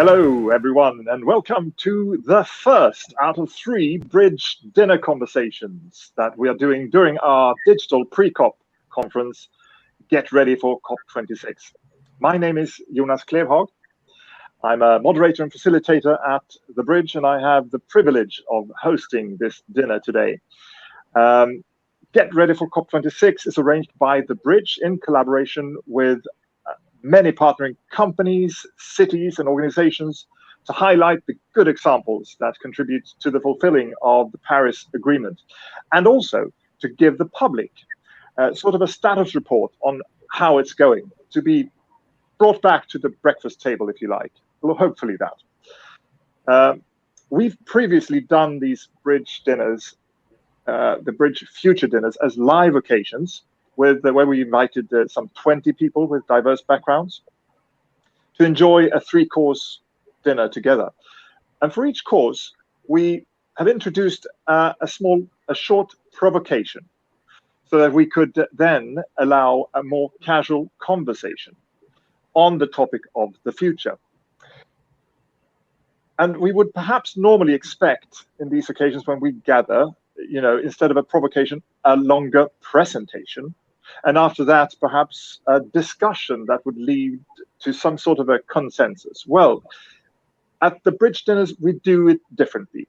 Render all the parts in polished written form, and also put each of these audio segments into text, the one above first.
Hello, everyone, and welcome to the first out of 3 bridge dinner conversations that we are doing during our digital pre-COP conference, Get Ready for COP26. My name is Jonas Klevhag. I'm a moderator and facilitator at the Bridge, and I have the privilege of hosting this dinner today. Get Ready for COP26 is arranged by the Bridge in collaboration with many partnering companies, cities, and organizations to highlight the good examples that contribute to the fulfilling of the Paris Agreement, and also to give the public sort of a status report on how it's going, to be brought back to the breakfast table, if you like. Well, hopefully that. We've previously done these Bridge dinners, the Bridge Future dinners, as live occasions, where we invited some 20 people with diverse backgrounds to enjoy a 3-course dinner together. And for each course, we have introduced a short provocation so that we could then allow a more casual conversation on the topic of the future. And we would perhaps normally expect in these occasions when we gather, instead of a provocation, a longer presentation. And after that, perhaps a discussion that would lead to some sort of a consensus. Well, at the Bridge dinners, we do it differently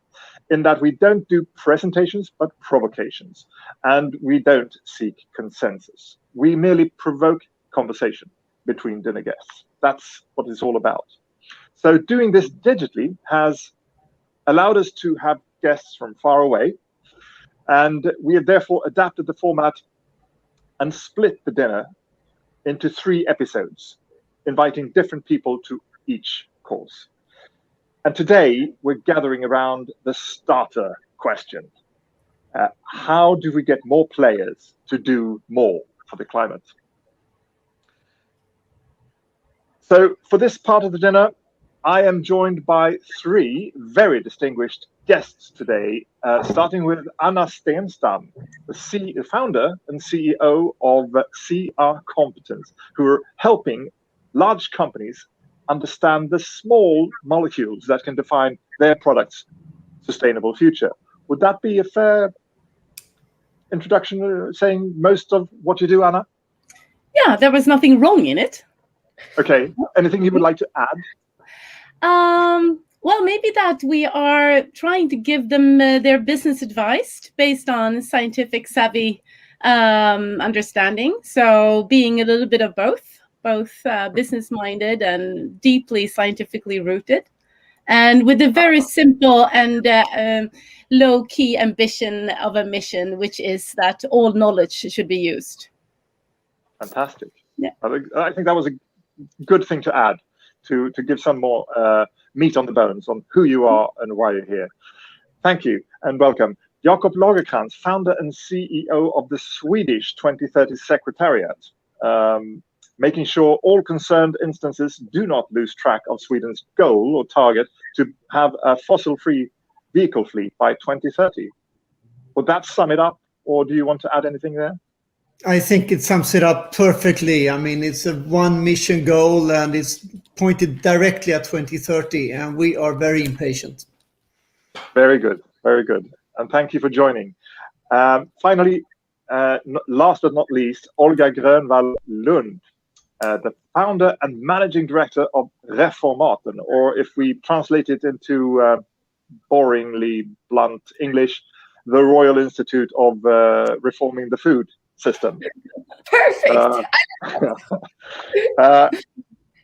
in that we don't do presentations, but provocations. And we don't seek consensus. We merely provoke conversation between dinner guests. That's what it's all about. So doing this digitally has allowed us to have guests from far away. And we have therefore adapted the format and split the dinner into 3 episodes, inviting different people to each course. And today we're gathering around the starter question. How do we get more players to do more for the climate? So for this part of the dinner, I am joined by 3 very distinguished guests today, starting with Anna Stenstam, the founder and CEO of CR Competence, who are helping large companies understand the small molecules that can define their product's sustainable future. Would that be a fair introduction, saying most of what you do, Anna? Yeah, there was nothing wrong in it. Okay. Anything you would like to add? Well, maybe that we are trying to give them their business advice based on scientific savvy understanding. So being a little bit of both business-minded and deeply scientifically rooted, and with a very simple and low-key ambition of a mission, which is that all knowledge should be used. Fantastic. Yeah. I think that was a good thing to add, to give some more meat on the bones on who you are and why you're here. Thank you and welcome. Jakob Lagercrantz, founder and CEO of the Swedish 2030 Secretariat, making sure all concerned instances do not lose track of Sweden's goal or target to have a fossil-free vehicle fleet by 2030. Would that sum it up, or do you want to add anything there? I think it sums it up perfectly. I mean, it's a 1 mission goal and it's pointed directly at 2030, and we are very impatient. Very good, very good. And thank you for joining. Finally, last but not least, Olga Grönvall Lund, the founder and managing director of Reformaten, or if we translate it into boringly blunt English, the Royal Institute of Reforming the Food System. Perfect.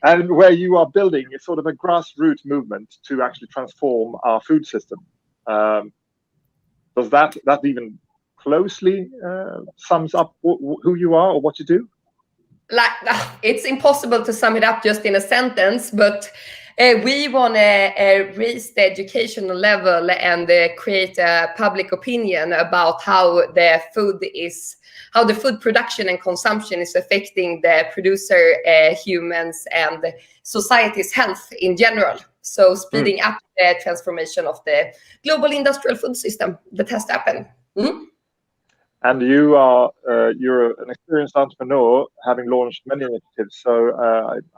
And where you are building a sort of a grassroots movement to actually transform our food system. Does that even closely sums up who you are or what you do? It's impossible to sum it up just in a sentence, but we want to raise the educational level and create a public opinion about how the food production and consumption is affecting the producer, humans, and society's health in general. So speeding up the transformation of the global industrial food system that has to happen. Mm-hmm. And you're an experienced entrepreneur, having launched many initiatives. So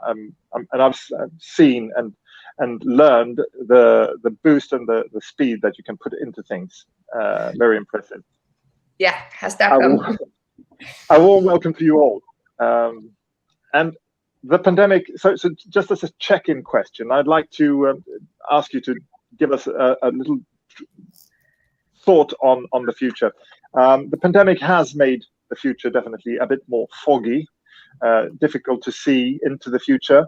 I've seen and and learned the boost and the speed that you can put into things. Very impressive. Yeah, has happened. A warm welcome to you all. And the pandemic, so just as a check-in question, I'd like to ask you to give us a little thought on the future. The pandemic has made the future definitely a bit more foggy, difficult to see into the future.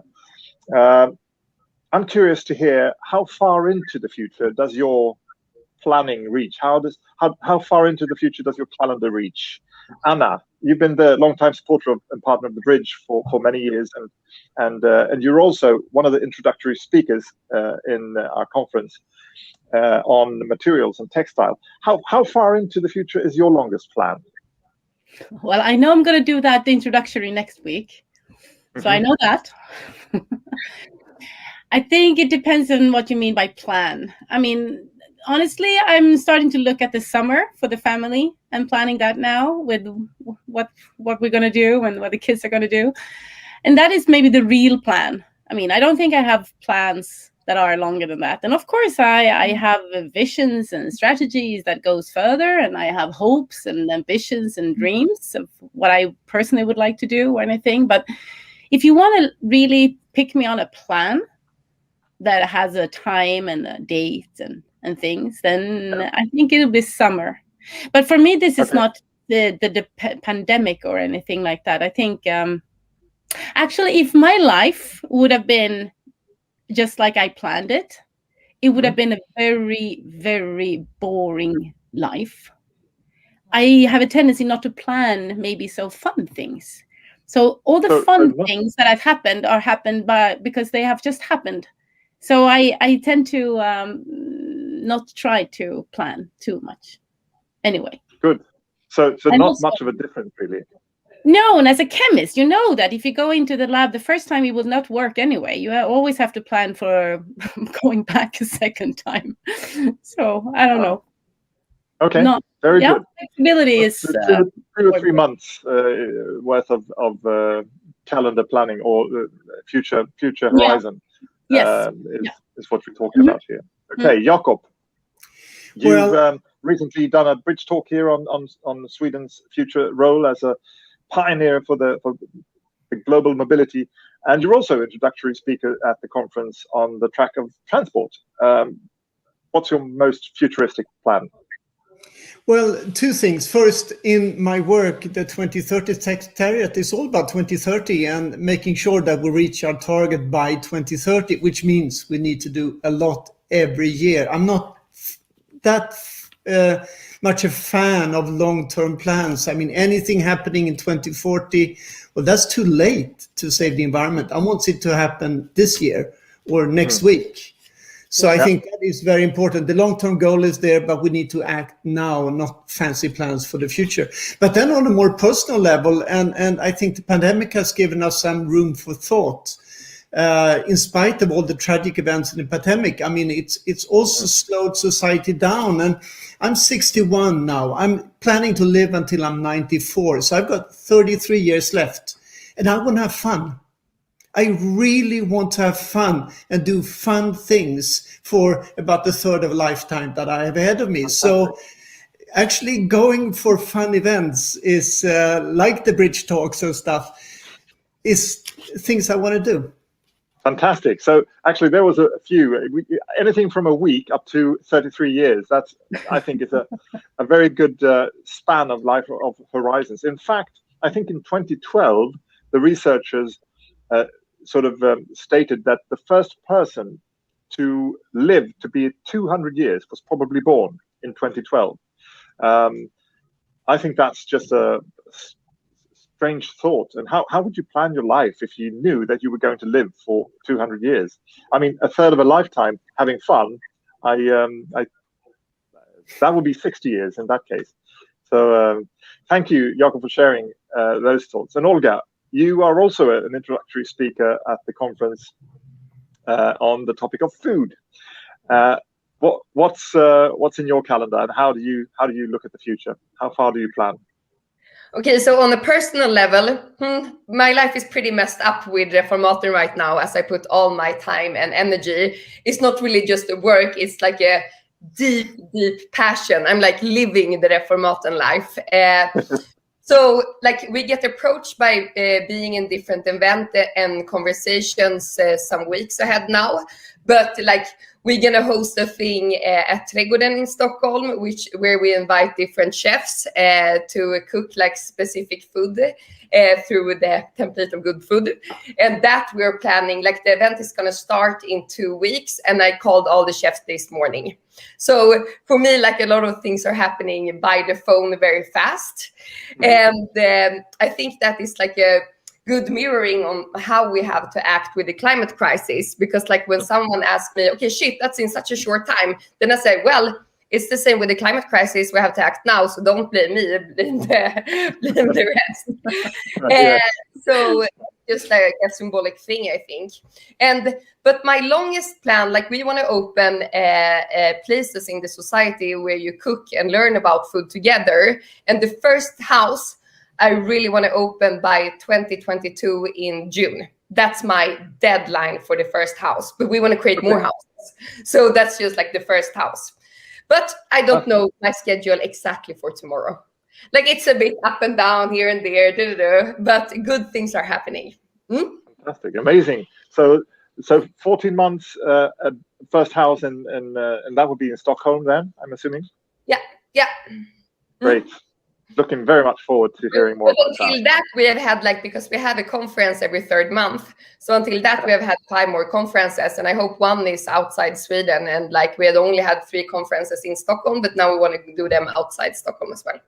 I'm curious to hear, how far into the future does your planning reach? How far into the future does your calendar reach? Anna, you've been the long-time supporter and partner of the Bridge for many years, and you're also one of the introductory speakers in our conference on materials and textile. How far into the future is your longest plan? Well, I know I'm going to do the introductory next week, so I know that. I think it depends on what you mean by plan. I mean, honestly, I'm starting to look at the summer for the family and planning that now with what we're going to do and what the kids are going to do. And that is maybe the real plan. I mean, I don't think I have plans that are longer than that. And of course, I have visions and strategies that goes further, and I have hopes and ambitions and dreams of what I personally would like to do or anything. But if you want to really pick me on a plan that has a time and a date and things, then I think it'll be summer. But for me, this is not the pandemic or anything like that. I think actually, if my life would have been just like I planned it, it would have been a very, very boring life. I have a tendency not to plan maybe so fun things. So all the fun things that have happened are happened because they have just happened. So I tend to not try to plan too much. Anyway. Good. So not also, much of a difference, really. No, and as a chemist, you know that if you go into the lab the first time, it will not work anyway. You always have to plan for going back a second time. So I don't know. Okay, very good. Flexibility is 2 or 3 months worth of calendar planning or future horizon. Is what we're talking about here. Okay, Jakob, you've recently done a bridge talk here on Sweden's future role as a pioneer for the global mobility, and you're also introductory speaker at the conference on the track of transport. What's your most futuristic plan? Well, 2 things. First, in my work, the 2030 Secretariat is all about 2030 and making sure that we reach our target by 2030, which means we need to do a lot every year. I'm not that much a fan of long-term plans. I mean, anything happening in 2040, well, that's too late to save the environment. I want it to happen this year or next week. So I think that is very important. The long-term goal is there, but we need to act now, not fancy plans for the future. But then on a more personal level, and I think the pandemic has given us some room for thought. In spite of all the tragic events in the pandemic, I mean, it's also slowed society down. And I'm 61 now. I'm planning to live until I'm 94. So I've got 33 years left, and I want to have fun. I really want to have fun and do fun things for about a third of a lifetime that I have ahead of me. So actually going for fun events is like the bridge talks and stuff, is things I want to do. Fantastic. So actually there was a few, anything from a week up to 33 years. That's, I think, is a very good span of life of horizons. In fact, I think in 2012, the researchers stated that the first person to live to be 200 years was probably born in 2012. I think that's just a strange thought. And how would you plan your life if you knew that you were going to live for 200 years? I mean, a third of a lifetime having fun, that would be 60 years in that case. So thank you, Jakob, for sharing those thoughts. And Olga, you are also an introductory speaker at the conference on the topic of food. What's in your calendar, and how do you look at the future? How far do you plan? Okay, so on a personal level, my life is pretty messed up with reformaten right now, as I put all my time and energy. It's not really just a work, it's like a deep, deep passion. I'm like living the reformaten life. So like we get approached by being in different events and conversations some weeks ahead now. But like we're gonna host a thing at Trädgården in Stockholm, where we invite different chefs to cook like specific food through the template of good food. And that we're planning, like the event is gonna start in 2 weeks, and I called all the chefs this morning. So for me, like a lot of things are happening by the phone very fast. And I think that is like a good mirroring on how we have to act with the climate crisis. Because like when someone asks me, okay, shit, that's in such a short time, then I say, well, it's the same with the climate crisis. We have to act now, so don't blame me, blame the rest. So just like a symbolic thing, I think. But my longest plan, like we want to open places in the society where you cook and learn about food together. And the first house I really want to open by 2022 in June. That's my deadline for the first house. But we want to create more houses. So that's just like the first house. But I don't know my schedule exactly for tomorrow. Like it's a bit up and down here and there, but good things are happening. Fantastic, amazing. So 14 months, first house, and that would be in Stockholm then, I'm assuming? Yeah. Great. Looking very much forward to hearing more about that. Until that, we have had because we have a conference every 3rd month. So until that, we have had 5 more conferences, and I hope one is outside Sweden. And like we had only had 3 conferences in Stockholm, but now we want to do them outside Stockholm as well.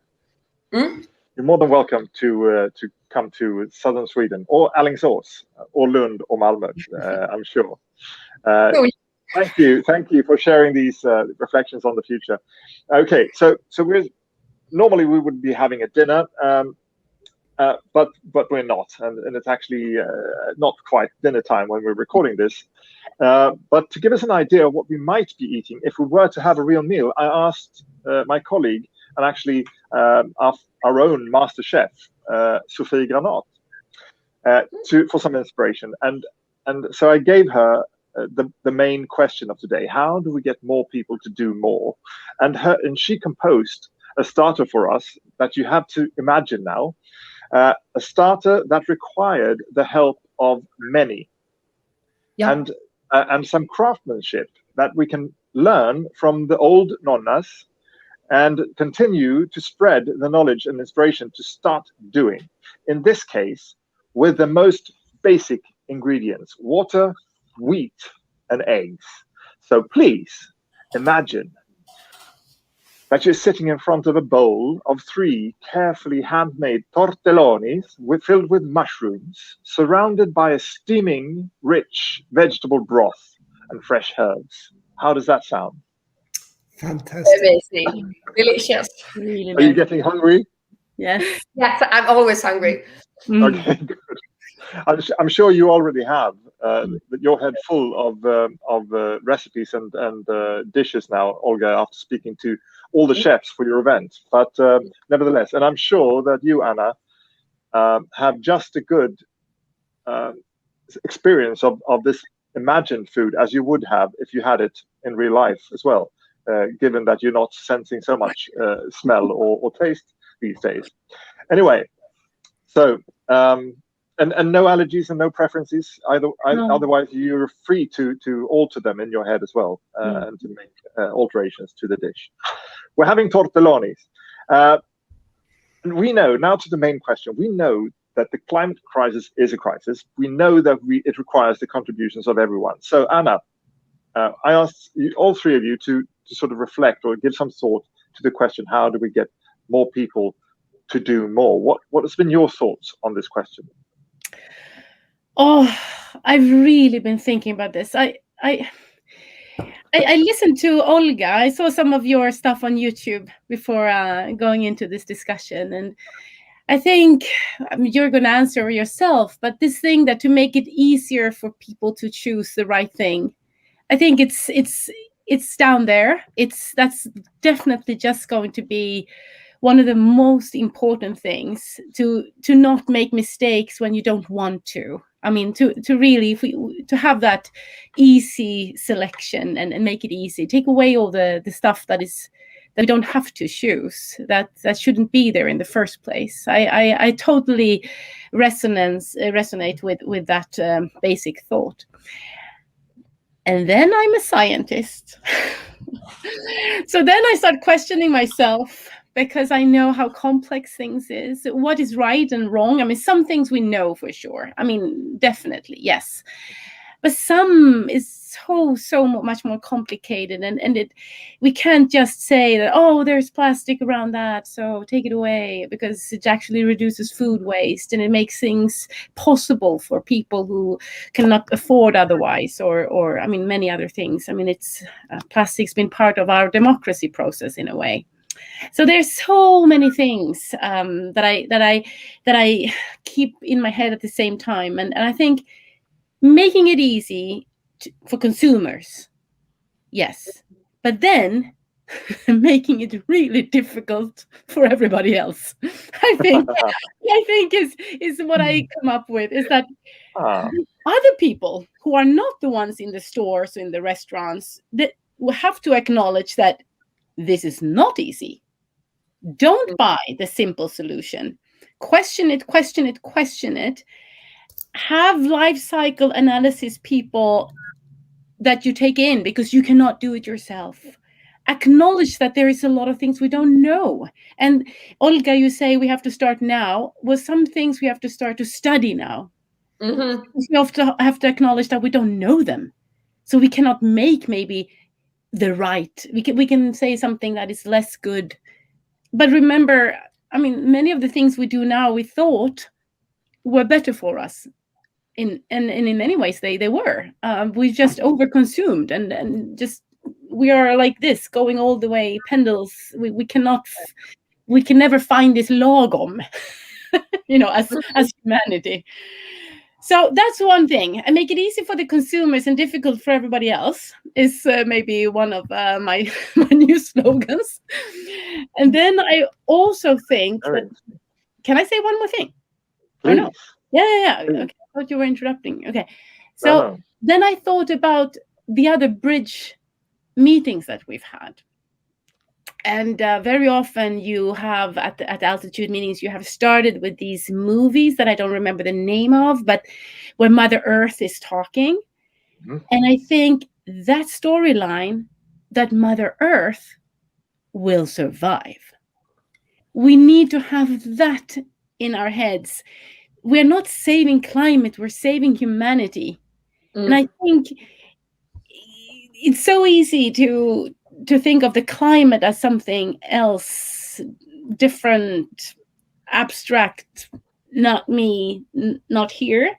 You're more than welcome to come to southern Sweden, or Alingsås, or Lund, or Malmö. I'm sure. Thank you for sharing these reflections on the future. Okay, so normally we would be having a dinner, but we're not, and it's actually not quite dinner time when we're recording this. But to give us an idea of what we might be eating if we were to have a real meal, I asked my colleague and actually our own master chef, Sofie Granat, for some inspiration, and so I gave her the main question of today: how do we get more people to do more? And she composed a starter for us that you have to imagine now, a starter that required the help of many, and some craftsmanship that we can learn from the old nonnas and continue to spread the knowledge and inspiration to start doing. In this case, with the most basic ingredients: water, wheat, and eggs. So please imagine that you're sitting in front of a bowl of 3 carefully handmade tortellonis filled with mushrooms, surrounded by a steaming, rich vegetable broth and fresh herbs. How does that sound? Fantastic. Amazing. Delicious. Really Are you getting hungry? Yes. Yes, I'm always hungry. Okay, good. I'm sure you already have your head full of recipes and dishes now, Olga, after speaking to all the chefs for your event. But nevertheless, and I'm sure that you, Anna, have just a good experience of this imagined food as you would have if you had it in real life as well, given that you're not sensing so much smell or taste these days. Anyway, so and no allergies and no preferences either. No. Otherwise, you're free to alter them in your head as well, and to make alterations to the dish. We're having tortellonis. And we know, now to the main question, we know that the climate crisis is a crisis. We know that it requires the contributions of everyone. So Anna, I asked all 3 of you to sort of reflect or give some thought to the question: how do we get more people to do more? What has been your thoughts on this question? Oh, I've really been thinking about this. I listened to Olga. I saw some of your stuff on YouTube before going into this discussion, and I think you're going to answer yourself. But this thing that to make it easier for people to choose the right thing, I think it's down there. That's definitely just going to be one of the most important things to not make mistakes when you don't want to. I mean, to really, to have that easy selection and make it easy, take away all the stuff that we don't have to choose, that shouldn't be there in the first place. I totally resonate with that basic thought. And then I'm a scientist. So then I start questioning myself, because I know how complex things is. What is right and wrong? I mean, some things we know for sure. I mean, definitely, yes. But some is so much more complicated, and we can't just say that, oh, there's plastic around that, so take it away, because it actually reduces food waste and it makes things possible for people who cannot afford otherwise, or I mean, many other things. I mean, it's plastic's been part of our democracy process in a way. So there's so many things that I keep in my head at the same time, and I think making it easy for consumers, yes, but then making it really difficult for everybody else. I think is what I come up with, is that other people who are not the ones in the stores, in the restaurants, that will have to acknowledge that this is not easy. Don't buy the simple solution. Question it. Have life cycle analysis people that you take in, because you cannot do it yourself. Acknowledge that there is a lot of things we don't know. And Olga, you say we have to start now. Well, some things we have to start to study now. Mm-hmm. We have to acknowledge that we don't know them. So we cannot make maybe the right. We can say something that is less good. But remember, I mean, many of the things we do now, we thought were better for us. In many ways, they were. We just overconsumed, and just we are like this, going all the way pendles. We can never find this lagom, as humanity. So that's one thing, and make it easy for the consumers and difficult for everybody else is maybe one of my new slogans. And then I also think that, can I say one more thing? Please. Or no? Yeah. Okay, I thought you were interrupting. Okay, so then I thought about the other bridge meetings that we've had. And very often you have at altitude meetings, you have started with these movies that I don't remember the name of, but where Mother Earth is talking. Mm-hmm. And I think that storyline, that Mother Earth will survive. We need to have that in our heads. We're not saving climate, we're saving humanity. Mm. And I think it's so easy to think of the climate as something else, different, abstract, not me, not here.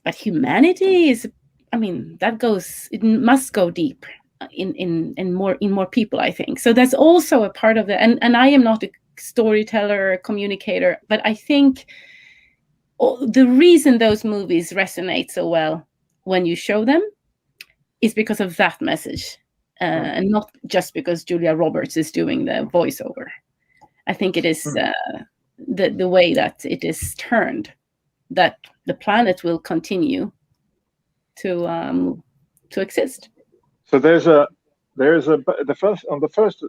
But humanity is, I mean, it must go deep in more people, I think. So that's also a part of it. And I am not a storyteller or communicator, but I think the reason those movies resonate so well when you show them is because of that message, and not just because Julia Roberts is doing the voiceover. I think it is the way that it is turned, that the planet will continue to exist. So the first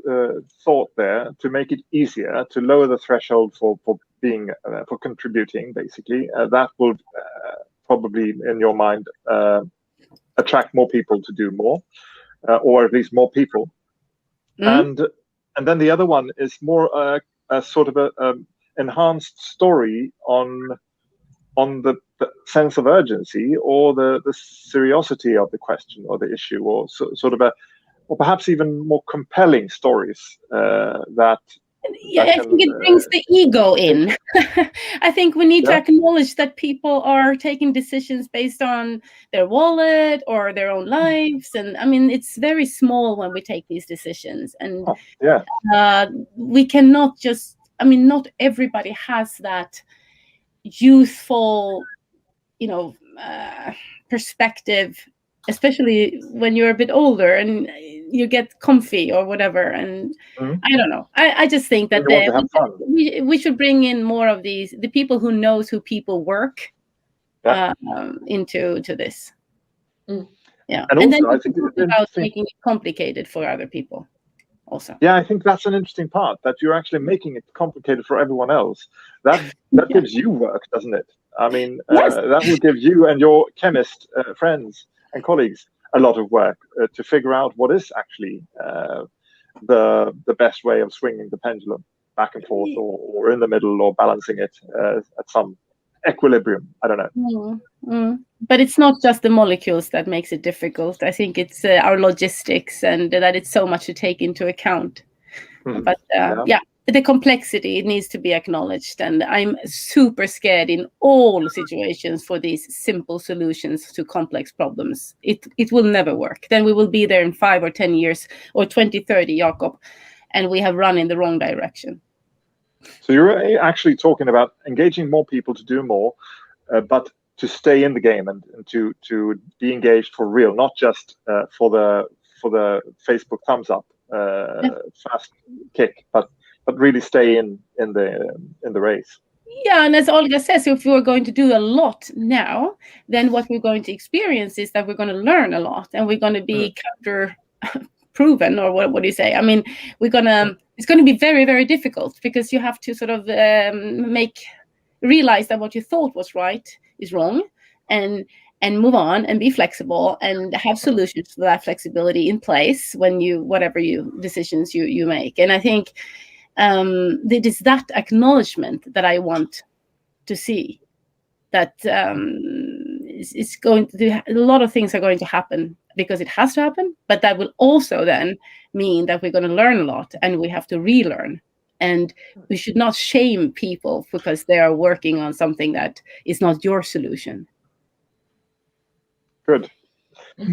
thought there, to make it easier to lower the threshold for being for contributing, basically, that will probably in your mind attract more people to do more, or at least more people. And then the other one is more a sort of a enhanced story on the sense of urgency, or the seriosity of the question or the issue, or sort of or perhaps even more compelling stories that. Yeah, I think it brings the ego in. I think we need to acknowledge that people are taking decisions based on their wallet or their own lives. And I mean, it's very small when we take these decisions. And we cannot just, I mean, not everybody has that youthful, perspective, especially when you're a bit older. And you get comfy or whatever. And I don't know. I just think that You want to have fun. we should bring in more of the people who knows who people work into this. Yeah, and then also I think it's about making it complicated for other people. Also, I think that's an interesting part, that you're actually making it complicated for everyone else. That gives you work, doesn't it? I mean, yes. That will give you and your chemist friends and colleagues a lot of work to figure out what is actually the best way of swinging the pendulum back and forth, or in the middle, or balancing it at some equilibrium. I don't know. But it's not just the molecules that makes it difficult. I think it's our logistics, and that it's so much to take into account. But the complexity, it needs to be acknowledged, and I'm super scared in all situations for these simple solutions to complex problems. It will never work. Then we will be there in 5 or 10 years or 2030, Jakob, and we have run in the wrong direction. So you're actually talking about engaging more people to do more, but to stay in the game and to be engaged for real, not just for the Facebook thumbs up fast kick, but really stay in the race. Yeah, and as Olga says, if we're going to do a lot now, then what we're going to experience is that we're going to learn a lot, and we're going to be counter proven, or what do you say? I mean, it's going to be very, very difficult, because you have to sort of realize that what you thought was right is wrong, and move on and be flexible and have solutions for that flexibility in place when whatever decisions you make. And I think it is that acknowledgement that I want to see, that it's going to a lot of things are going to happen because it has to happen, but that will also then mean that we're going to learn a lot, and we have to relearn. And we should not shame people because they are working on something that is not your solution. Good.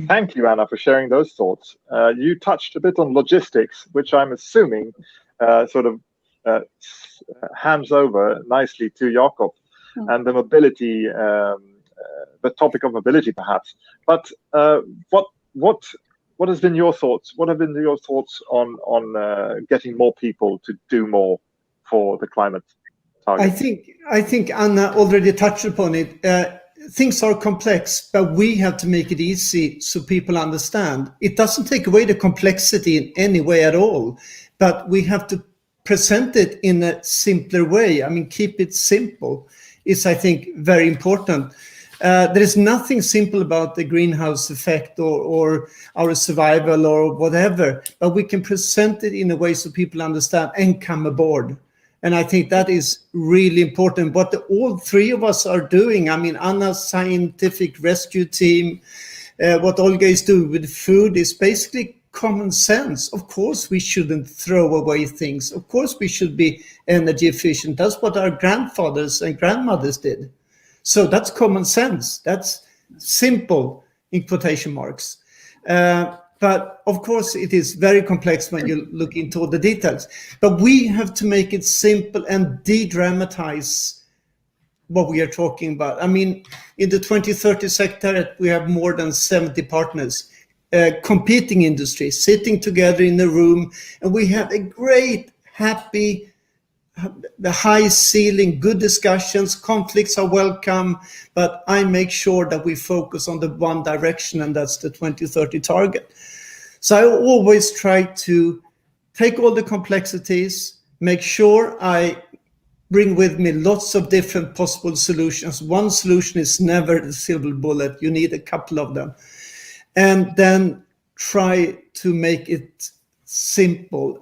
Thank you, Anna, for sharing those thoughts. You touched a bit on logistics, which I'm assuming hands over nicely to Jakob, and the mobility, the topic of mobility, perhaps. But what has been your thoughts? What have been your thoughts on getting more people to do more for the climate target? I think Anna already touched upon it. Things are complex, but we have to make it easy so people understand. It doesn't take away the complexity in any way at all, but we have to present it in a simpler way. I mean, keep it simple is, I think, very important. There is nothing simple about the greenhouse effect or our survival or whatever, but we can present it in a way so people understand and come aboard. And I think that is really important. What all three of us are doing, I mean, Anna's scientific rescue team, what Olga is doing with food is basically common sense. Of course, we shouldn't throw away things. Of course, we should be energy efficient. That's what our grandfathers and grandmothers did. So that's common sense. That's simple, in quotation marks. But of course, it is very complex when you look into all the details. But we have to make it simple and de-dramatize what we are talking about. I mean, in the 2030 sector, we have more than 70 partners, competing industries, sitting together in a room, and we have a great, happy, the high ceiling, good discussions, conflicts are welcome, but I make sure that we focus on the one direction, and that's the 2030 target. So I always try to take all the complexities, make sure I bring with me lots of different possible solutions. One solution is never the silver bullet. You need a couple of them. And then try to make it simple.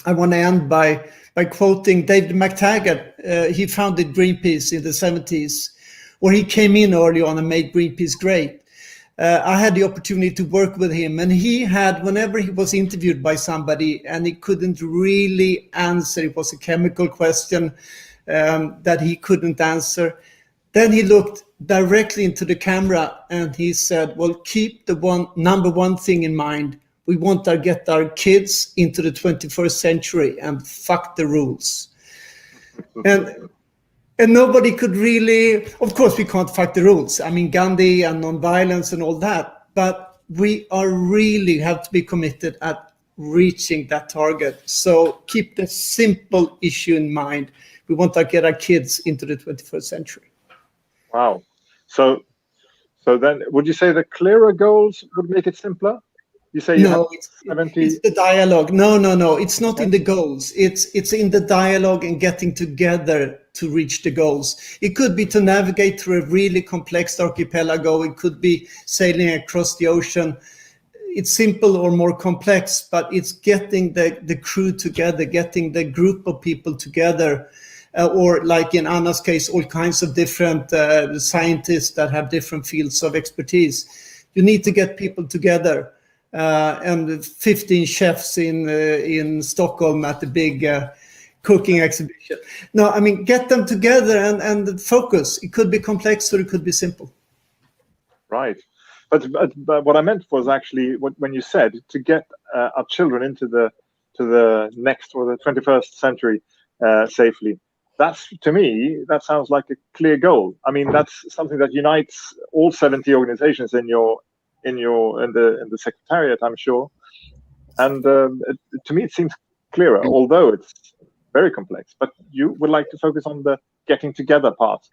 I want to end by quoting David McTaggart. He founded Greenpeace in the 70s, where he came in early on and made Greenpeace great. I had the opportunity to work with him, and he had, whenever he was interviewed by somebody and he couldn't really answer, it was a chemical question that he couldn't answer, then he looked directly into the camera and he said, well, keep the number one thing in mind. We want to get our kids into the 21st century and fuck the rules. And nobody could really, of course, we can't fuck the rules. I mean, Gandhi and nonviolence and all that. But we are really have to be committed at reaching that target. So keep the simple issue in mind. We want to get our kids into the 21st century. Wow. So then, would you say the clearer goals would make it simpler? You say it's 70. It's the dialogue. No. It's not in the goals. It's in the dialogue and getting together to reach the goals. It could be to navigate through a really complex archipelago. It could be sailing across the ocean. It's simple or more complex, but it's getting the crew together, getting the group of people together. Or like in Anna's case, all kinds of different scientists that have different fields of expertise. You need to get people together. And 15 chefs in Stockholm at the big cooking exhibition. No, I mean, get them together and focus. It could be complex or it could be simple. Right. But what I meant was actually when you said to get our children into the next or the 21st century safely. That's, to me, that sounds like a clear goal. I mean, that's something that unites all 70 organizations in the secretariat, I'm sure. And to me, it seems clearer, although it's very complex. But you would like to focus on the getting together part.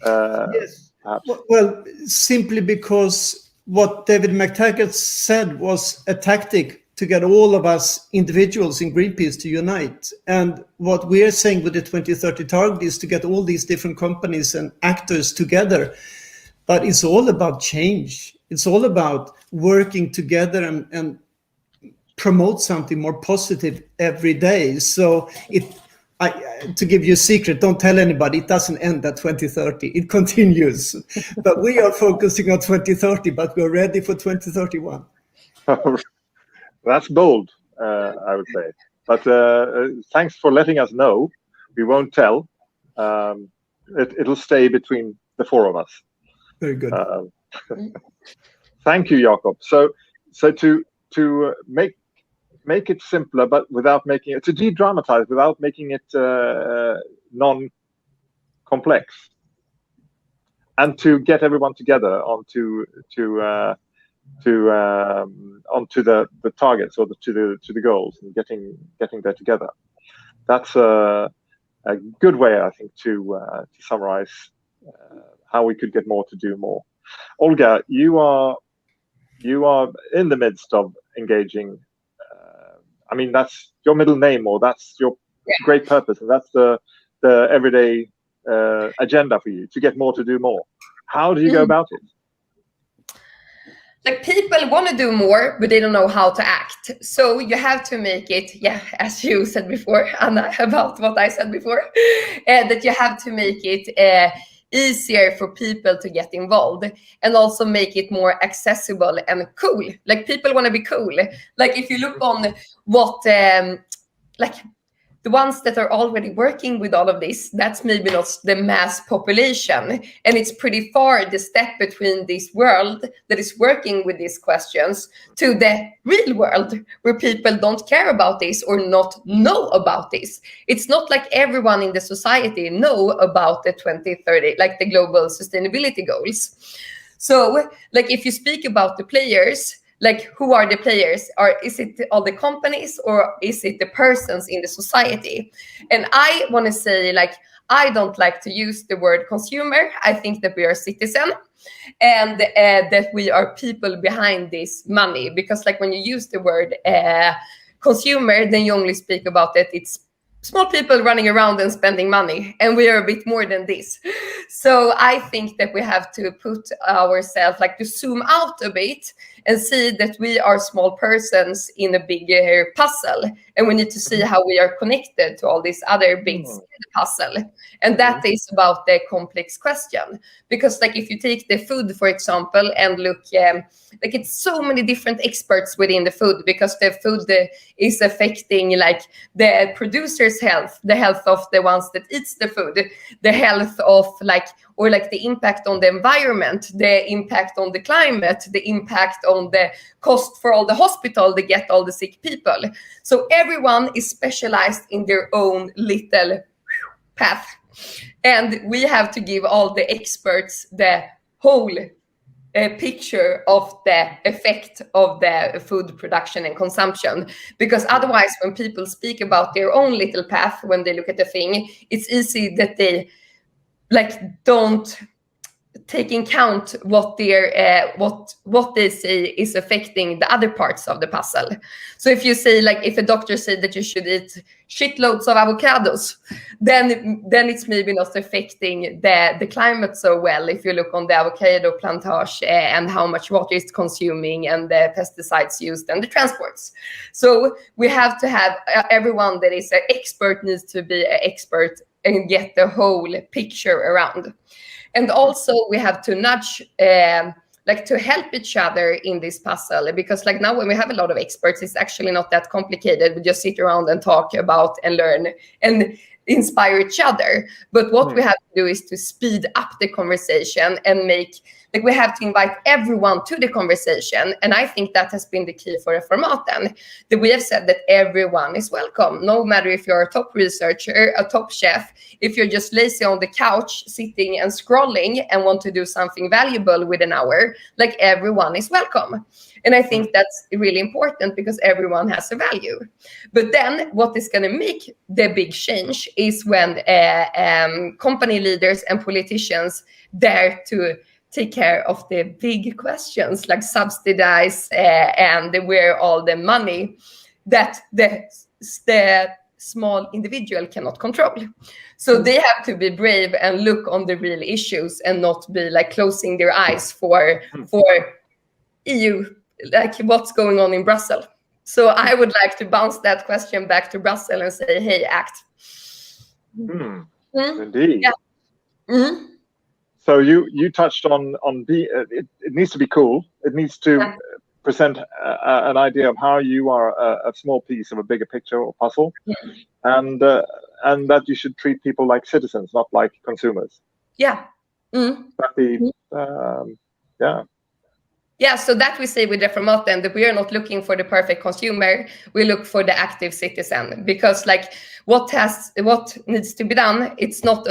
Yes. Perhaps. Well, simply because what David McTaggart said was a tactic to get all of us individuals in Greenpeace to unite. And what we are saying with the 2030 target is to get all these different companies and actors together. But it's all about change. It's all about working together and promote something more positive every day. So to give you a secret, don't tell anybody, it doesn't end at 2030. It continues. But we are focusing on 2030, but we're ready for 2031. That's bold, I would say. But thanks for letting us know. We won't tell. It'll stay between the four of us. Very good. Thank you, Jakob. So to make it simpler, but without making it, to de-dramatize without making it non-complex, and to get everyone together onto the targets or to the goals and getting there together. That's a good way, I think, to summarize how we could get more to do more. Olga, you are in the midst of engaging. I mean, that's your middle name, or that's your great purpose, and that's the everyday agenda for you to get more to do more. How do you go about it? Like, people want to do more, but they don't know how to act. So you have to make it, as you said before, Anna, about what I said before, that you have to make it easier for people to get involved, and also make it more accessible and cool. Like, people want to be cool. Like, if you look on what like the ones that are already working with all of this, that's maybe not the mass population. And it's pretty far the step between this world that is working with these questions to the real world where people don't care about this or not know about this. It's not like everyone in the society know about the 2030, like the global sustainability goals. So, like, if you speak about the players, like, who are the players? Is it all the companies, or is it the persons in the society? And I want to say, like, I don't like to use the word consumer. I think that we are citizen, and that we are people behind this money. Because, like, when you use the word consumer, then you only speak about that it's small people running around and spending money, and we are a bit more than this. So I think that we have to put ourselves, like, to zoom out a bit and see that we are small persons in a bigger puzzle, and we need to see how we are connected to all these other bits in the puzzle. And that is about the complex question. Because, like, if you take the food, for example, and look, like, it's so many different experts within the food, because the food is affecting, like, the producer's health, the health of the ones that eats the food, the health of, like, or like the impact on the environment, the impact on the climate, the impact on the cost for all the hospital to get all the sick people. So everyone is specialized in their own little path. And we have to give all the experts the whole a picture of the effect of the food production and consumption, because otherwise when people speak about their own little path, when they look at the thing, it's easy that they like don't take in count what their what they say is affecting the other parts of the puzzle. So if you say, like, if a doctor said that you should eat shitloads of avocados, then it's maybe not affecting the climate so well if you look on the avocado plantage and how much water it's consuming and the pesticides used and the transports. So we have to have everyone that is an expert needs to be an expert and get the whole picture around. And also we have to nudge, like to help each other in this puzzle, because like now when we have a lot of experts, it's actually not that complicated. We just sit around and talk about and learn and inspire each other. But what we have to do is to speed up the conversation and make, like, we have to invite everyone to the conversation. And I think that has been the key for Reformaten, that we have said that everyone is welcome, no matter if you're a top researcher, a top chef, if you're just lazy on the couch sitting and scrolling and want to do something valuable with an hour, like, everyone is welcome. And I think that's really important because everyone has a value. But then what is going to make the big change is when company leaders and politicians dare to take care of the big questions, like subsidize and where all the money that the small individual cannot control. So they have to be brave and look on the real issues and not be like closing their eyes for EU, like what's going on in Brussels. So I would like to bounce that question back to Brussels and say, hey, act. Indeed. Yeah. So you touched on it needs to be cool. It needs to present an idea of how you are a small piece of a bigger picture or puzzle, and that you should treat people like citizens, not like consumers. Yeah. Yeah, so that we say with Reformaten, that we are not looking for the perfect consumer, we look for the active citizen, because like what needs to be done, it's not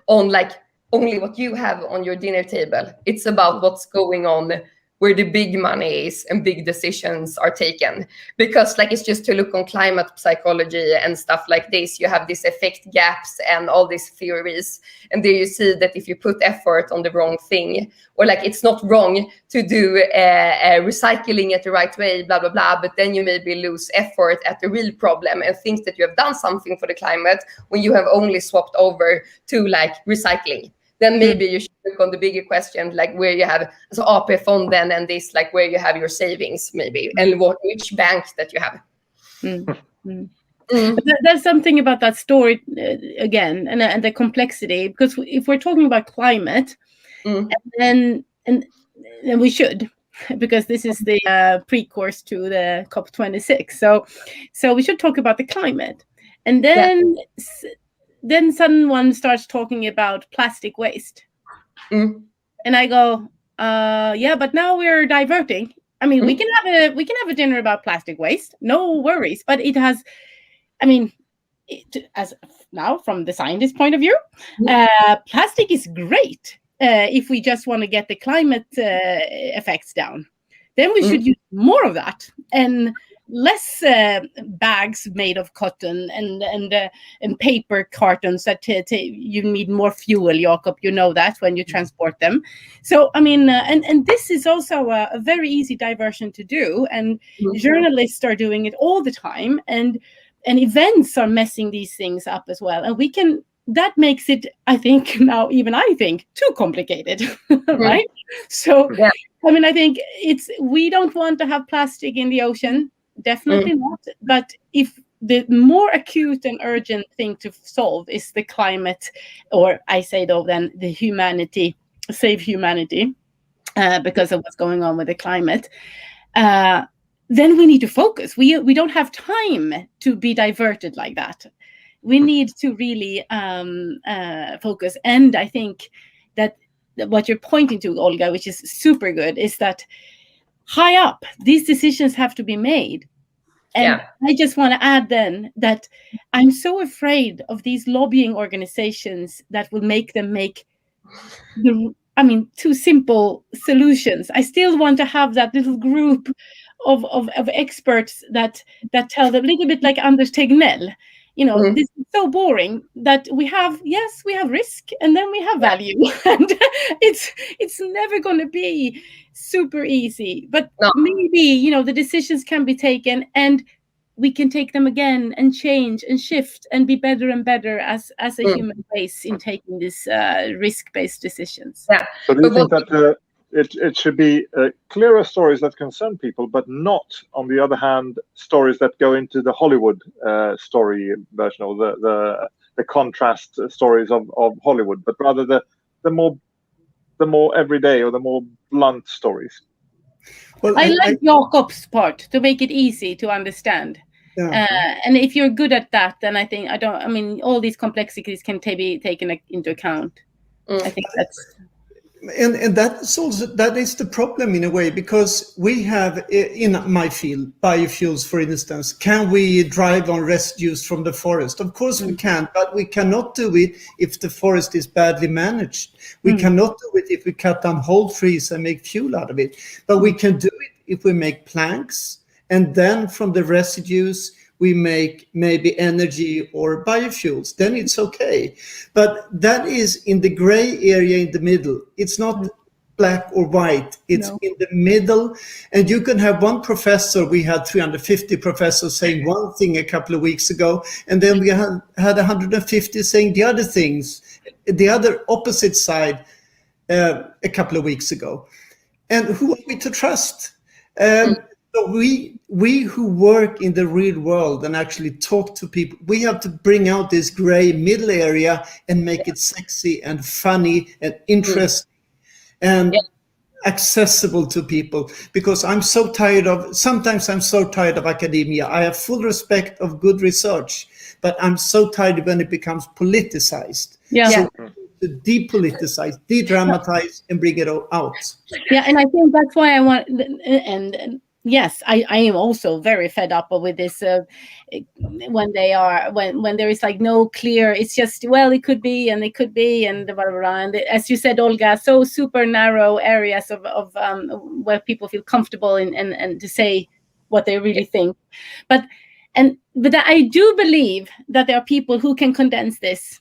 on like only what you have on your dinner table. It's about what's going on where the big money is and big decisions are taken. Because like it's just to look on climate psychology and stuff like this, you have these effect gaps and all these theories. And there you see that if you put effort on the wrong thing, or like it's not wrong to do recycling it the right way, blah, blah, blah, but then you maybe lose effort at the real problem and think that you have done something for the climate when you have only swapped over to like recycling. Then maybe you should look on the bigger question, like where you have so AP-fonden and this, like where you have your savings maybe, and which bank that you have. There's something about that story again, and the complexity, because if we're talking about climate, and we should, because this is the pre-course to the COP26. So we should talk about the climate, and then. Then someone starts talking about plastic waste. And I go, yeah, but now we're diverting. I mean, we can have a dinner about plastic waste, no worries. But it has, I mean, as now from the scientist point of view, plastic is great if we just want to get the climate effects down. Then we should use more of that and less bags made of cotton and paper cartons that you need more fuel, Jakob. You know that when you transport them. So I mean, and this is also a very easy diversion to do, and journalists are doing it all the time, and events are messing these things up as well, and we can. That makes it, I think, now even I think, too complicated, right? So, I mean, I think we don't want to have plastic in the ocean. Definitely not. But if the more acute and urgent thing to solve is the climate, or I say though, then the humanity, save humanity, because of what's going on with the climate, then we need to focus. We don't have time to be diverted like that. We need to really focus. And I think that what you're pointing to, Olga, which is super good, is that high up, these decisions have to be made. And I just want to add then that I'm so afraid of these lobbying organizations that will make them make too simple solutions. I still want to have that little group of experts that tell them, a little bit like Anders Tegnell. This is so boring that we have risk and then we have value, and it's never going to be super easy. But maybe the decisions can be taken, and we can take them again and change and shift and be better and better as a human race in taking these risk-based decisions. Yeah. So do you think that it should be clearer stories that concern people, but not, on the other hand, stories that go into the Hollywood story version, or the contrast stories of Hollywood, but rather the more everyday or the more blunt stories? Well, I like Jakob's part, to make it easy to understand. Yeah. And if you're good at that, then I think all these complexities can be taken into account. I think that's. And that is the problem in a way, because we have in my field, biofuels, for instance. Can we drive on residues from the forest? Of course we can, but we cannot do it if the forest is badly managed. We cannot do it if we cut down whole trees and make fuel out of it. But we can do it if we make planks, and then from the residues we make maybe energy or biofuels. Then it's okay. But that is in the gray area in the middle. It's not black or white. It's in the middle. And you can have one professor. We had 350 professors saying one thing a couple of weeks ago, and then we had 150 saying the other things, the other opposite side a couple of weeks ago. And who are we to trust? So we who work in the real world and actually talk to people, we have to bring out this gray middle area and make it sexy and funny and interesting and accessible to people. Because sometimes I'm so tired of academia. I have full respect of good research, but I'm so tired when it becomes politicized. So to depoliticize, de-dramatize, and bring it out. Yeah, and I think that's why I want, and yes, I am also very fed up with this when there is like no clear, it's just, well, it could be and it could be and blah, blah, blah. And as you said, Olga, so super narrow areas of where people feel comfortable and to say what they really think. But I do believe that there are people who can condense this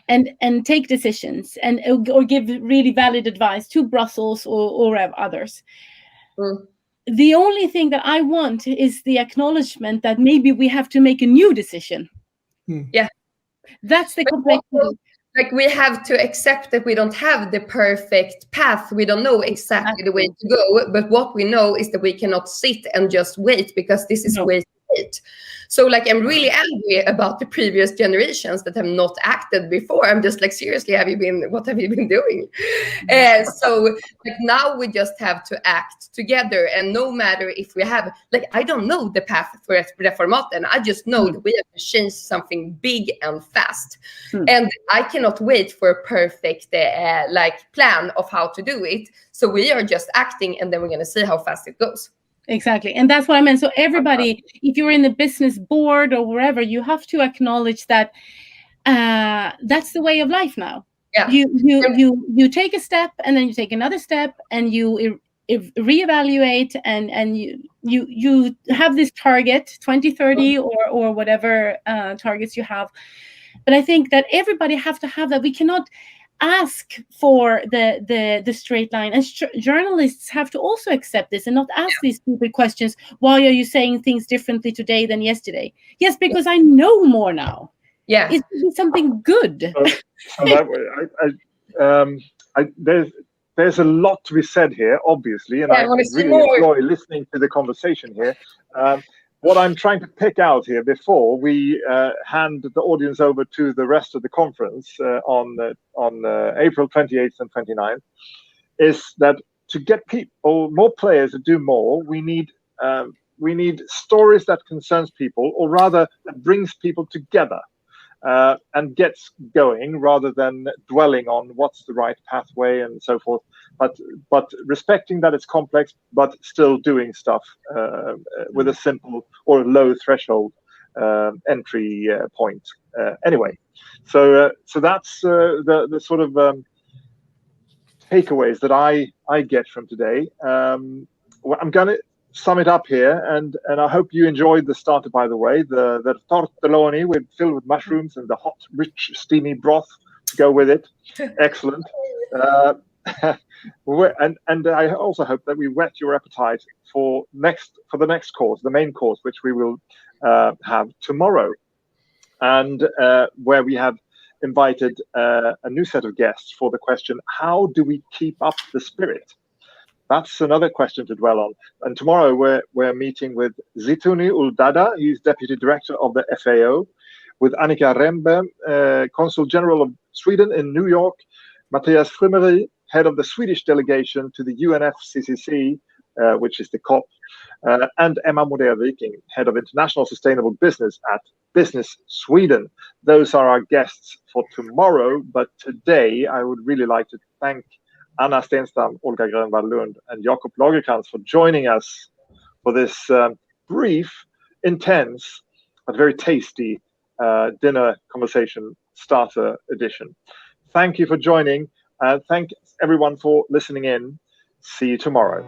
and take decisions or give really valid advice to Brussels or others. The only thing that I want is the acknowledgement that maybe we have to make a new decision. Yeah. That's the complexity. Like we have to accept that we don't have the perfect path. We don't know exactly the way to go. But what we know is that we cannot sit and just wait, because this is way to wait. So like, I'm really angry about the previous generations that have not acted before. I'm just like, seriously, what have you been doing? So like now we just have to act together. And no matter if we have, like, I don't know the path for Reformaten. I just know that we have to change something big and fast. And I cannot wait for a perfect plan of how to do it. So we are just acting, and then we're going to see how fast it goes. Exactly. And that's what I meant. So everybody, if you're in the business board or wherever, you have to acknowledge that that's the way of life now. Yeah. You take a step, and then you take another step, and you reevaluate, and you have this target 2030 or whatever targets you have. But I think that everybody have to have that. We cannot ask for the straight line, and journalists have to also accept this and not ask these stupid questions. Why are you saying things differently today than yesterday? Yes, because I know more now. Yeah, it's something good. So that way, there's a lot to be said here, obviously, and I really enjoy listening to the conversation here. What I'm trying to pick out here before we hand the audience over to the rest of the conference on April 28th and 29th is that to get people, more players to do more, we need stories that concerns people, or rather that brings people together and gets going, rather than dwelling on what's the right pathway and so forth. But respecting that it's complex, but still doing stuff with a simple or low threshold entry point. Anyway, so that's the sort of takeaways that I get from today. Well, I'm going to sum it up here, and I hope you enjoyed the starter. By the way, the tortelloni filled with mushrooms and the hot, rich, steamy broth to go with it. Excellent. And I also hope that we whet your appetite for the next course, the main course, which we will have tomorrow, and where we have invited a new set of guests for the question: how do we keep up the spirit? That's another question to dwell on. And tomorrow we're meeting with Zituni Uldada, he's Deputy Director of the FAO, with Annika Rembe, Consul General of Sweden in New York, Matthias Frimery, Head of the Swedish delegation to the UNFCCC, which is the COP, and Emma Modea Viking, Head of International Sustainable Business at Business Sweden. Those are our guests for tomorrow, but today I would really like to thank Anna Stenstam, Olga Grönvall Lund, and Jakob Lagerkrantz for joining us for this brief, intense, but very tasty dinner conversation starter edition. Thank you for joining. Thank everyone for listening in. See you tomorrow.